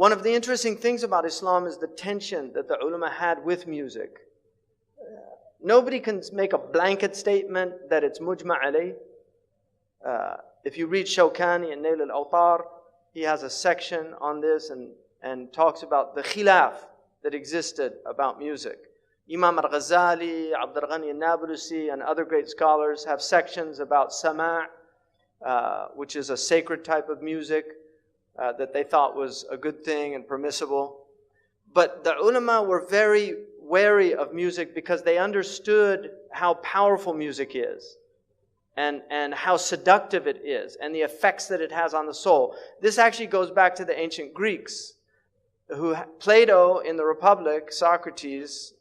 One of the interesting things about Islam is the tension that the ulama had with music. Nobody can make a blanket statement that it's mujma' alayh. If you read Shawkani and Nail al-Awtar, he has a section on this and talks about the khilaf that existed about music. Imam al-Ghazali, Abdul Ghani al-Nablusi, and other great scholars have sections about sama', which is a sacred type of music that they thought was a good thing and permissible. But the ulama were very wary of music because they understood how powerful music is and how seductive it is and the effects that it has on the soul. This actually goes back to the ancient Greeks, who Plato in the Republic, Socrates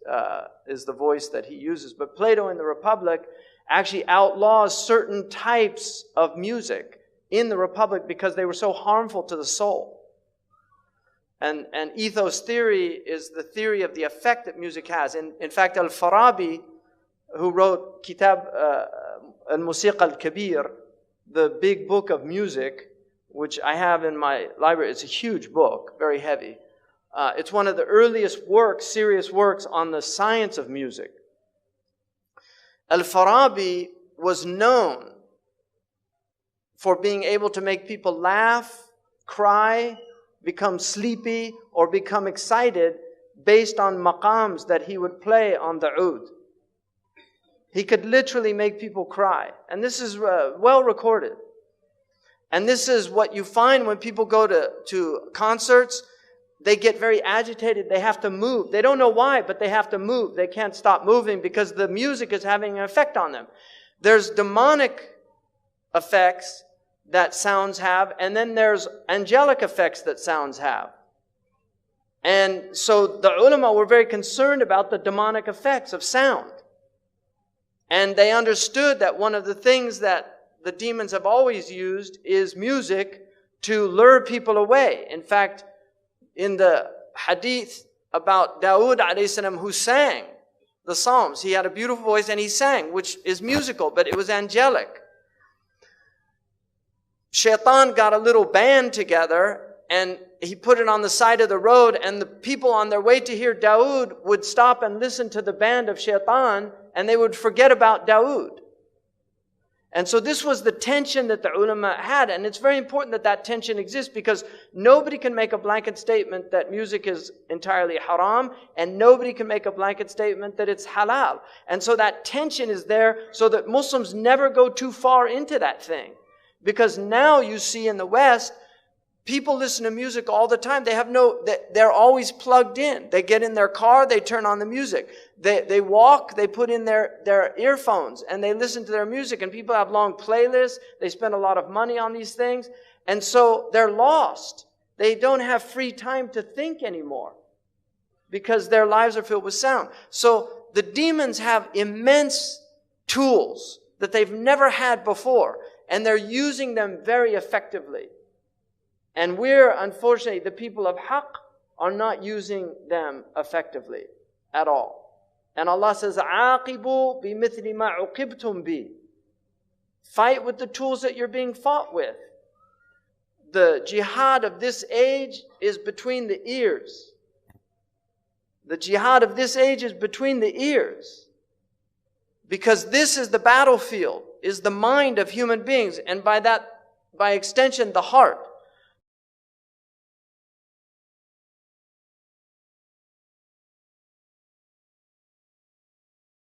is the voice that he uses, but Plato in the Republic actually outlaws certain types of music in the Republic because they were so harmful to the soul. And ethos theory is the theory of the effect that music has. In fact, Al-Farabi, who wrote Kitab Al-Musiqa Al-Kabir, the big book of music, which I have in my library, it's a huge book, very heavy. It's one of the earliest works, serious works on the science of music. Al-Farabi was known for being able to make people laugh, cry, become sleepy, or become excited based on maqams that he would play on the oud. He could literally make people cry. And this is well recorded. And this is what you find when people go to concerts. They get very agitated. They have to move. They don't know why, but they have to move. They can't stop moving because the music is having an effect on them. There's demonic effects that sounds have, and then there's angelic effects that sounds have. And so the ulama were very concerned about the demonic effects of sound. And they understood that one of the things that the demons have always used is music to lure people away. In fact, in the hadith about Dawood alayhi salam, who sang the Psalms, he had a beautiful voice and he sang, which is musical, but it was angelic. Shaitan got a little band together and he put it on the side of the road, and the people on their way to hear Dawood would stop and listen to the band of Shaitan, and they would forget about Dawood. And so this was the tension that the ulama had, and it's very important that that tension exists because nobody can make a blanket statement that music is entirely haram, and nobody can make a blanket statement that it's halal. And so that tension is there so that Muslims never go too far into that thing. Because now you see in the West, people listen to music all the time. They're always plugged in. They get in their car, they turn on the music. They walk, they put in their earphones and they listen to their music. And people have long playlists. They spend a lot of money on these things. And so they're lost. They don't have free time to think anymore because their lives are filled with sound. So the demons have immense tools that they've never had before. And they're using them very effectively. And we're, unfortunately, the people of haqq are not using them effectively at all. And Allah says, عَاقِبُوا بِمِثْلِ مَا عُقِبْتُمْ بِهِ. Fight with the tools that you're being fought with. The jihad of this age is between the ears. The jihad of this age is between the ears. Because this is the battlefield, is the mind of human beings. And by extension, the heart.